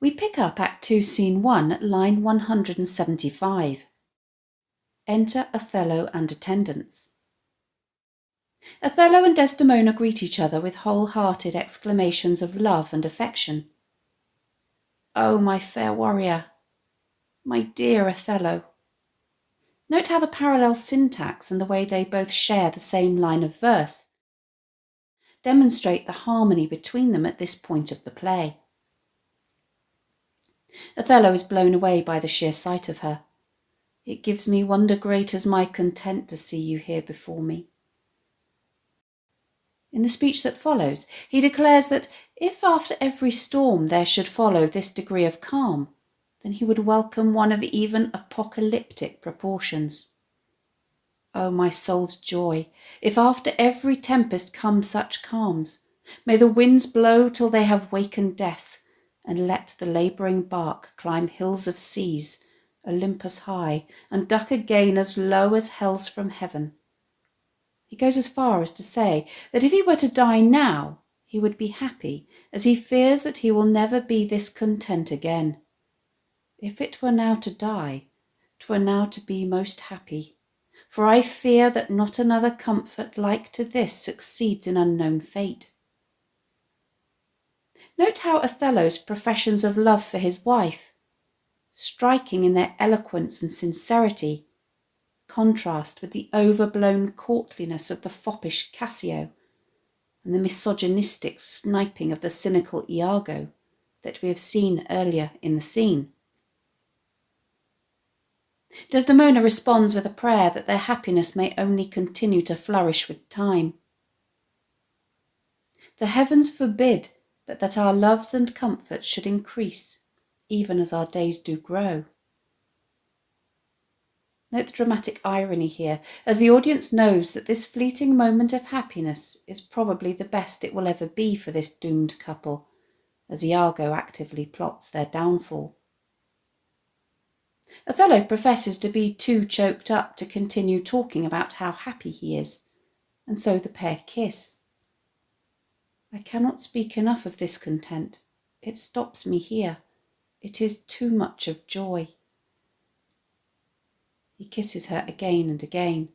We pick up Act 2, Scene 1 at line 175. Enter Othello and attendants. Othello and Desdemona greet each other with whole-hearted exclamations of love and affection. "Oh, my fair warrior! My dear Othello!" Note how the parallel syntax and the way they both share the same line of verse demonstrate the harmony between them at this point of the play. Othello is blown away by the sheer sight of her. "It gives me wonder great as my content to see you here before me." In the speech that follows, he declares that if after every storm there should follow this degree of calm, then he would welcome one of even apocalyptic proportions. Oh, my soul's joy, if after every tempest come such calms, may the winds blow till they have wakened death, and let the labouring bark climb hills of seas, Olympus high, and duck again as low as hells from heaven. He goes as far as to say that if he were to die now, he would be happy, as he fears that he will never be this content again. If it were now to die, 'twere now to be most happy, for I fear that not another comfort like to this succeeds in unknown fate. Note how Othello's professions of love for his wife, striking in their eloquence and sincerity, contrast with the overblown courtliness of the foppish Cassio and the misogynistic sniping of the cynical Iago that we have seen earlier in the scene. Desdemona responds with a prayer that their happiness may only continue to flourish with time. "The heavens forbid but that our loves and comforts should increase, even as our days do grow." Note the dramatic irony here, as the audience knows that this fleeting moment of happiness is probably the best it will ever be for this doomed couple, as Iago actively plots their downfall. Othello professes to be too choked up to continue talking about how happy he is, and so the pair kiss. "I cannot speak enough of this content. It stops me here. It is too much of joy." He kisses her again and again.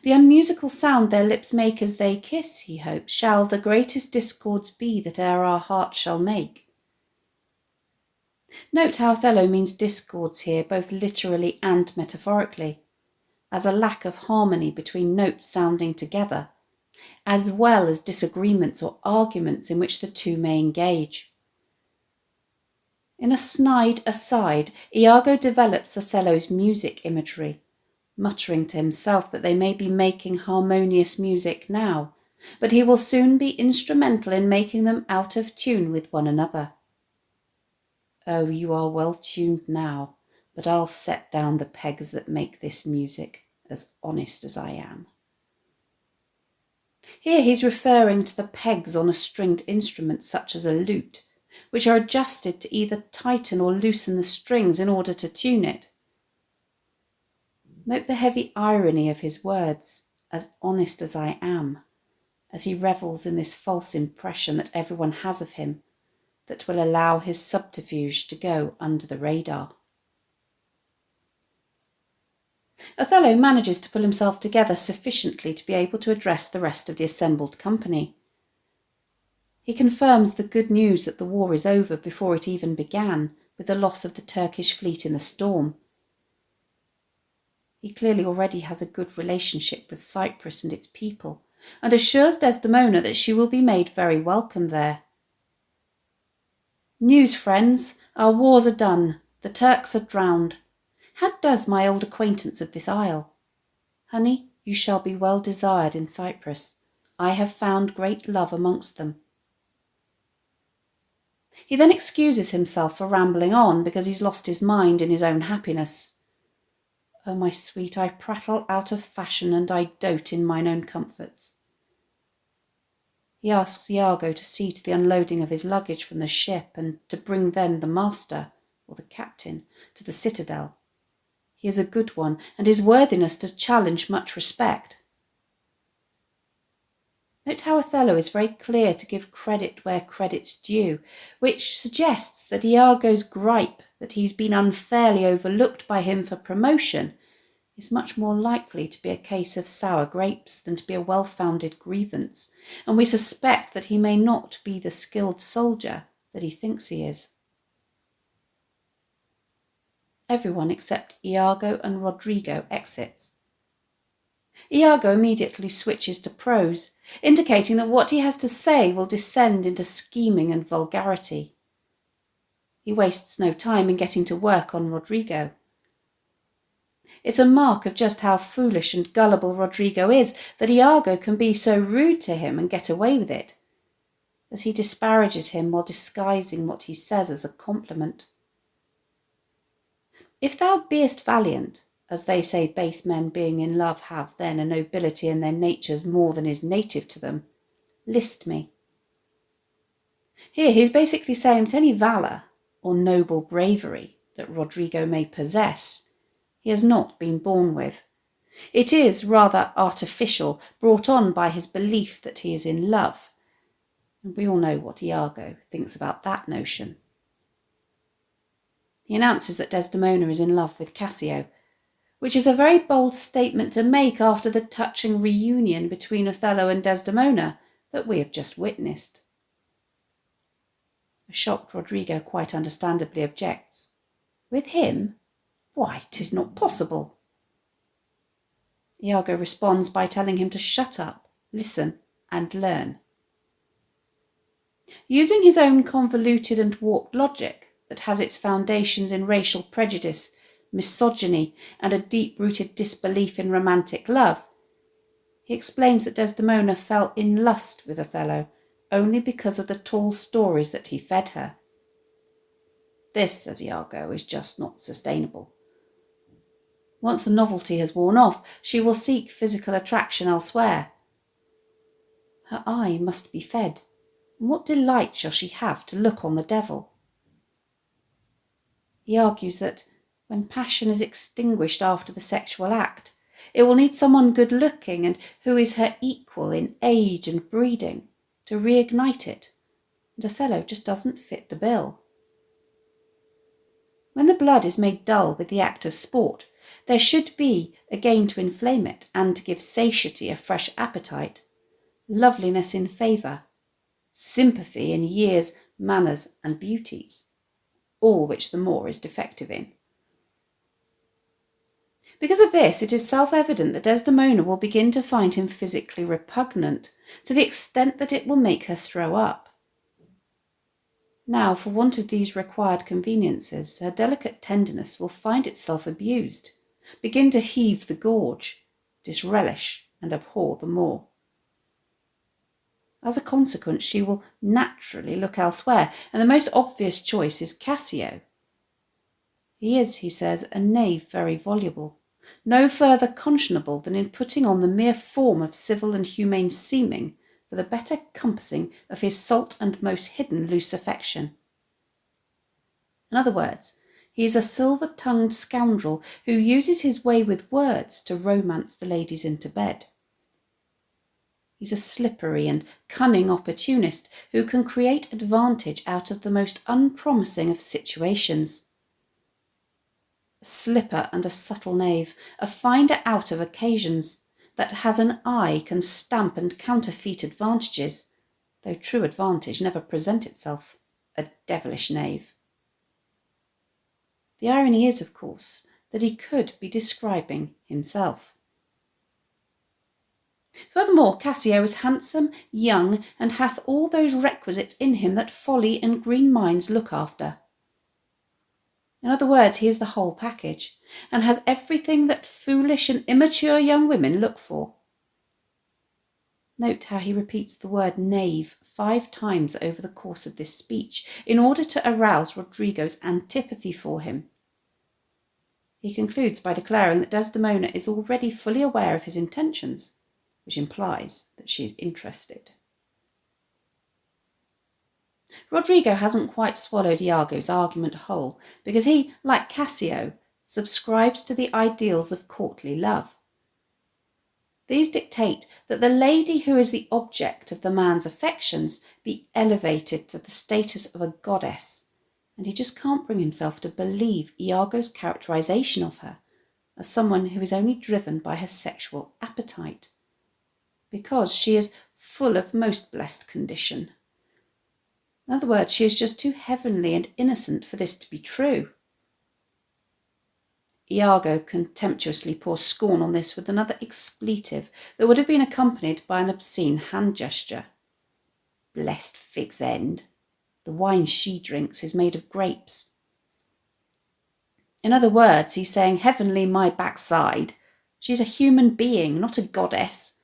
The unmusical sound their lips make as they kiss, he hopes, shall the greatest discords be that e'er our hearts shall make. Note how Othello means discords here, both literally and metaphorically, as a lack of harmony between notes sounding together, as well as disagreements or arguments in which the two may engage. In a snide aside, Iago develops Othello's music imagery, muttering to himself that they may be making harmonious music now, but he will soon be instrumental in making them out of tune with one another. "Oh, you are well tuned now, but I'll set down the pegs that make this music, as honest as I am." Here he's referring to the pegs on a stringed instrument such as a lute, which are adjusted to either tighten or loosen the strings in order to tune it. Note the heavy irony of his words, "as honest as I am," as he revels in this false impression that everyone has of him that will allow his subterfuge to go under the radar. Othello manages to pull himself together sufficiently to be able to address the rest of the assembled company. He confirms the good news that the war is over before it even began, with the loss of the Turkish fleet in the storm. He clearly already has a good relationship with Cyprus and its people, and assures Desdemona that she will be made very welcome there. "News, friends, our wars are done, the Turks are drowned. How does my old acquaintance of this isle? Honey, you shall be well desired in Cyprus. I have found great love amongst them." He then excuses himself for rambling on because he's lost his mind in his own happiness. "Oh, my sweet, I prattle out of fashion and I dote in mine own comforts." He asks Iago to see to the unloading of his luggage from the ship and to bring then the master, or the captain, to the citadel. He is a good one, and his worthiness does challenge much respect. Note how Othello is very clear to give credit where credit's due, which suggests that Iago's gripe that he's been unfairly overlooked by him for promotion is much more likely to be a case of sour grapes than to be a well-founded grievance, and we suspect that he may not be the skilled soldier that he thinks he is. Everyone except Iago and Rodrigo exits. Iago immediately switches to prose, indicating that what he has to say will descend into scheming and vulgarity. He wastes no time in getting to work on Rodrigo. It's a mark of just how foolish and gullible Rodrigo is that Iago can be so rude to him and get away with it, as he disparages him while disguising what he says as a compliment. If thou beest valiant, as they say base men being in love have then a nobility in their natures more than is native to them, list me. Here he's basically saying that any valour or noble bravery that Rodrigo may possess, he has not been born with. It is rather artificial, brought on by his belief that he is in love. And we all know what Iago thinks about that notion. He announces that Desdemona is in love with Cassio, which is a very bold statement to make after the touching reunion between Othello and Desdemona that we have just witnessed. A shocked Rodrigo quite understandably objects. With him? Why, 'tis not possible. Iago responds by telling him to shut up, listen, and learn. Using his own convoluted and warped logic that has its foundations in racial prejudice, misogyny, and a deep-rooted disbelief in romantic love, he explains that Desdemona fell in lust with Othello only because of the tall stories that he fed her. This, says Iago, is just not sustainable. Once the novelty has worn off, she will seek physical attraction elsewhere. Her eye must be fed, and what delight shall she have to look on the devil? He argues that when passion is extinguished after the sexual act, it will need someone good-looking and who is her equal in age and breeding to reignite it, and Othello just doesn't fit the bill. When the blood is made dull with the act of sport, there should be, again to inflame it and to give satiety a fresh appetite, loveliness in favour, sympathy in years, manners and beauties, all which the Moor is defective in. Because of this, it is self-evident that Desdemona will begin to find him physically repugnant, to the extent that it will make her throw up. Now, for want of these required conveniences, her delicate tenderness will find itself abused, begin to heave the gorge, disrelish and abhor the Moor. As a consequence, she will naturally look elsewhere, and the most obvious choice is Cassio. He is, he says, a knave very voluble, no further conscionable than in putting on the mere form of civil and humane seeming for the better compassing of his salt and most hidden loose affection. In other words, he is a silver-tongued scoundrel who uses his way with words to romance the ladies into bed. He's a slippery and cunning opportunist who can create advantage out of the most unpromising of situations. A slipper and a subtle knave, a finder out of occasions, that has an eye can stamp and counterfeit advantages, though true advantage never present itself, a devilish knave. The irony is, of course, that he could be describing himself. Furthermore, Cassio is handsome, young, and hath all those requisites in him that folly and green minds look after. In other words, he is the whole package, and has everything that foolish and immature young women look for. Note how he repeats the word knave 5 times over the course of this speech, in order to arouse Rodrigo's antipathy for him. He concludes by declaring that Desdemona is already fully aware of his intentions, which implies that she is interested. Rodrigo hasn't quite swallowed Iago's argument whole, because he, like Cassio, subscribes to the ideals of courtly love. These dictate that the lady who is the object of the man's affections be elevated to the status of a goddess, and he just can't bring himself to believe Iago's characterization of her as someone who is only driven by her sexual appetite, because she is full of most blessed condition. In other words, she is just too heavenly and innocent for this to be true. Iago contemptuously pours scorn on this with another expletive that would have been accompanied by an obscene hand gesture. Blessed fig's end. The wine she drinks is made of grapes. In other words, he's saying, heavenly my backside. She's a human being, not a goddess.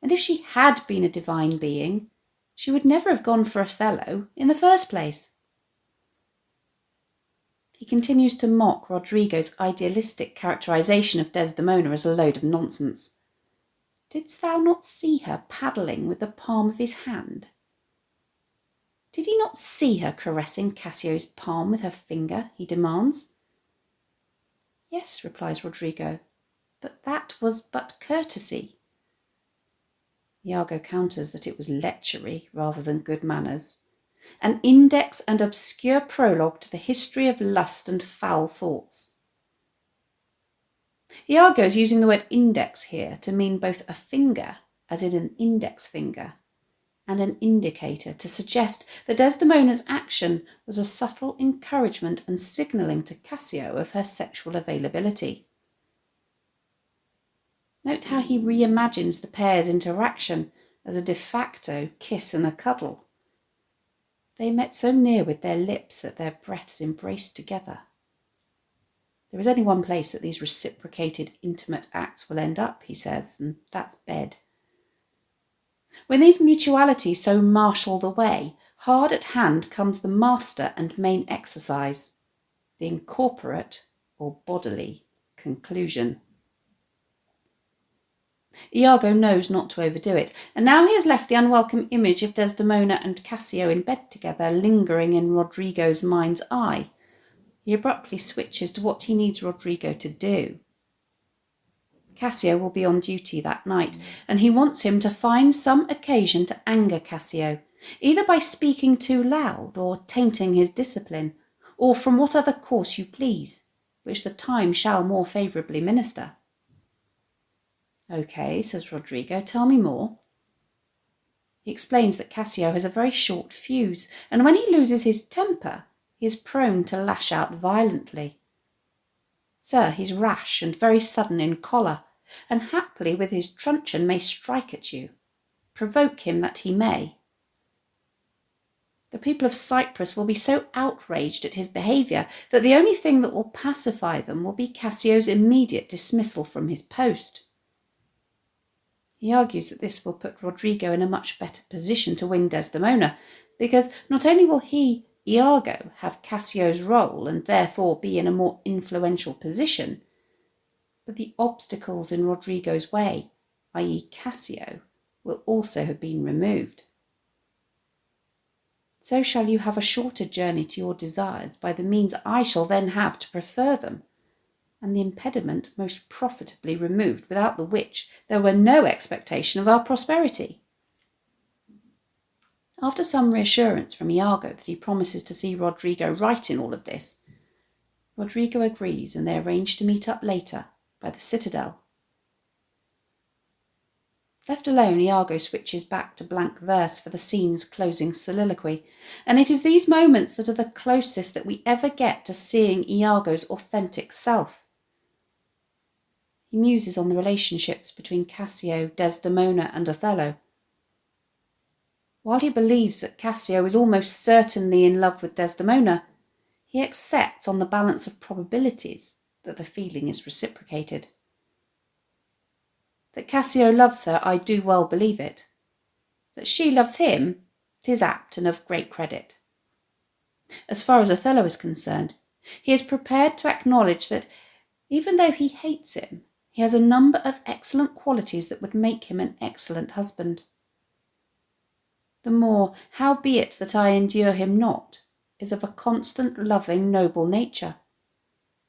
And if she had been a divine being, she would never have gone for Othello in the first place. He continues to mock Rodrigo's idealistic characterization of Desdemona as a load of nonsense. Didst thou not see her paddling with the palm of his hand? Did he not see her caressing Cassio's palm with her finger, he demands. Yes, replies Rodrigo, but that was but courtesy. Iago counters that it was lechery rather than good manners, an index and obscure prologue to the history of lust and foul thoughts. Iago is using the word index here to mean both a finger, as in an index finger, and an indicator to suggest that Desdemona's action was a subtle encouragement and signalling to Cassio of her sexual availability. Note how he reimagines the pair's interaction as a de facto kiss and a cuddle. They met so near with their lips that their breaths embraced together. There is only one place that these reciprocated intimate acts will end up, he says, and that's bed. When these mutualities so marshal the way, hard at hand comes the master and main exercise, the incorporate or bodily conclusion. Iago knows not to overdo it, and now he has left the unwelcome image of Desdemona and Cassio in bed together lingering in Rodrigo's mind's eye. He abruptly switches to what he needs Rodrigo to do. Cassio will be on duty that night, and he wants him to find some occasion to anger Cassio, either by speaking too loud or tainting his discipline, or from what other course you please, which the time shall more favourably minister. Okay, says Rodrigo, tell me more. He explains that Cassio has a very short fuse, and when he loses his temper, he is prone to lash out violently. Sir, he's rash and very sudden in choler, and haply with his truncheon may strike at you. Provoke him that he may. The people of Cyprus will be so outraged at his behaviour that the only thing that will pacify them will be Cassio's immediate dismissal from his post. He argues that this will put Rodrigo in a much better position to win Desdemona, because not only will he, Iago, have Cassio's role and therefore be in a more influential position, but the obstacles in Rodrigo's way, i.e. Cassio, will also have been removed. So shall you have a shorter journey to your desires by the means I shall then have to prefer them, and the impediment most profitably removed, without the which there were no expectation of our prosperity. After some reassurance from Iago that he promises to see Rodrigo right in all of this, Rodrigo agrees and they arrange to meet up later by the citadel. Left alone, Iago switches back to blank verse for the scene's closing soliloquy, and it is these moments that are the closest that we ever get to seeing Iago's authentic self. He muses on the relationships between Cassio, Desdemona and Othello. While he believes that Cassio is almost certainly in love with Desdemona, he accepts on the balance of probabilities that the feeling is reciprocated. That Cassio loves her, I do well believe it. That she loves him, 'tis apt and of great credit. As far as Othello is concerned, he is prepared to acknowledge that, even though he hates him, he has a number of excellent qualities that would make him an excellent husband. The more, howbeit that I endure him not, is of a constant, loving, noble nature,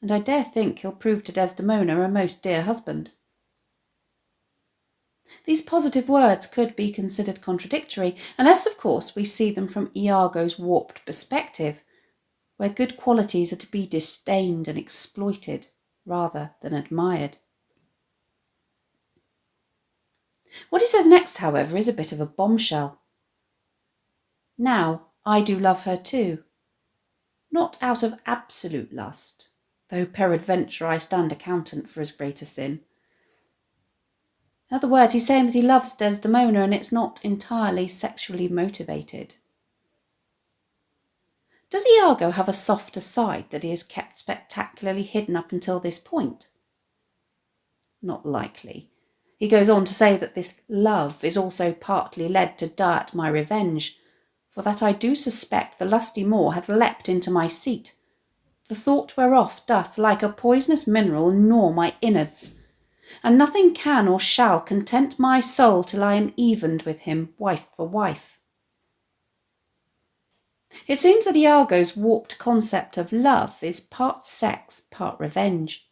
and I dare think he'll prove to Desdemona a most dear husband. These positive words could be considered contradictory, unless, of course, we see them from Iago's warped perspective, where good qualities are to be disdained and exploited rather than admired. What he says next, however, is a bit of a bombshell. Now I do love her too, not out of absolute lust, though peradventure I stand accountant for as great a sin. In other words, he's saying that he loves Desdemona and it's not entirely sexually motivated. Does Iago have a softer side that he has kept spectacularly hidden up until this point? Not likely. He goes on to say that this love is also partly led to diet my revenge, for that I do suspect the lusty Moor hath leapt into my seat, the thought whereof doth like a poisonous mineral gnaw my innards, and nothing can or shall content my soul till I am evened with him, wife for wife. It seems that Iago's warped concept of love is part sex, part revenge.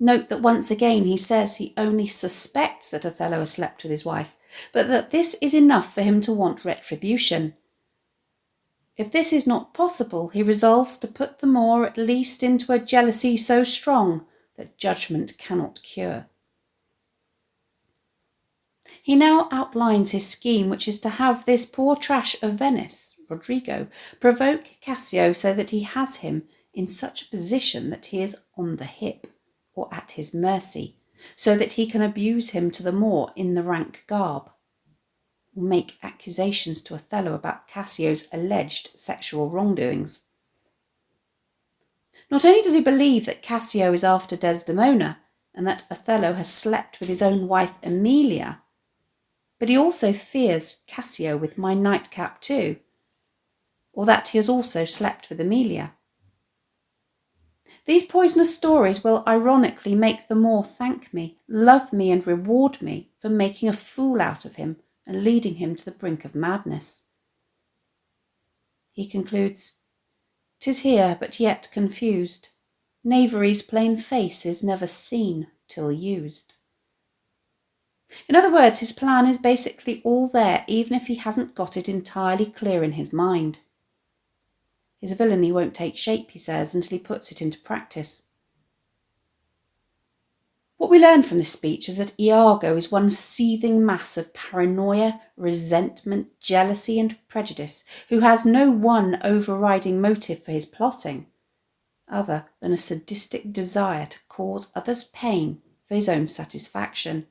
Note that once again he says he only suspects that Othello has slept with his wife, but that this is enough for him to want retribution. If this is not possible, he resolves to put the Moor at least into a jealousy so strong that judgment cannot cure. He now outlines his scheme, which is to have this poor trash of Venice, Rodrigo, provoke Cassio so that he has him in such a position that he is on the hip, or at his mercy, so that he can abuse him to the Moor in the rank garb, or make accusations to Othello about Cassio's alleged sexual wrongdoings. Not only does he believe that Cassio is after Desdemona, and that Othello has slept with his own wife Emilia, but he also fears Cassio with my nightcap too, or that he has also slept with Emilia. These poisonous stories will ironically make the Moor thank me, love me and reward me for making a fool out of him and leading him to the brink of madness. He concludes, "'Tis here, but yet confused. Knavery's plain face is never seen till used." In other words, his plan is basically all there, even if he hasn't got it entirely clear in his mind. His villainy won't take shape, he says, until he puts it into practice. What we learn from this speech is that Iago is one seething mass of paranoia, resentment, jealousy and prejudice, who has no one overriding motive for his plotting, other than a sadistic desire to cause others pain for his own satisfaction.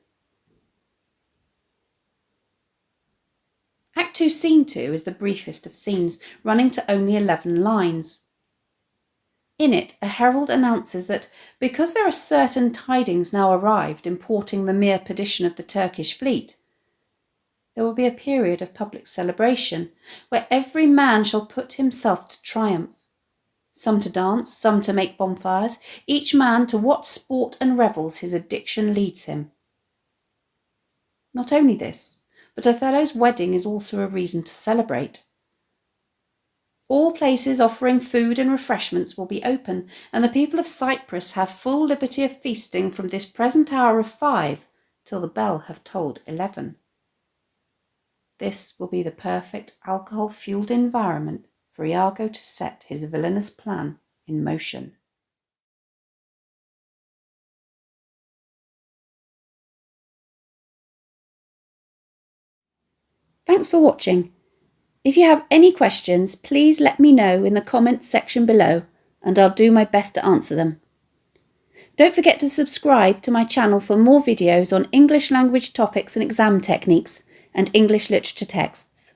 Act 2, Scene 2 is the briefest of scenes, running to only 11 lines. In it, a herald announces that because there are certain tidings now arrived importing the mere perdition of the Turkish fleet, there will be a period of public celebration where every man shall put himself to triumph, some to dance, some to make bonfires, each man to what sport and revels his addiction leads him. Not only this, but Othello's wedding is also a reason to celebrate. All places offering food and refreshments will be open, and the people of Cyprus have full liberty of feasting from this present hour of 5 till the bell have tolled 11. This will be the perfect alcohol-fueled environment for Iago to set his villainous plan in motion. Thanks for watching. If you have any questions, please let me know in the comments section below and I'll do my best to answer them. Don't forget to subscribe to my channel for more videos on English language topics and exam techniques and English literature texts.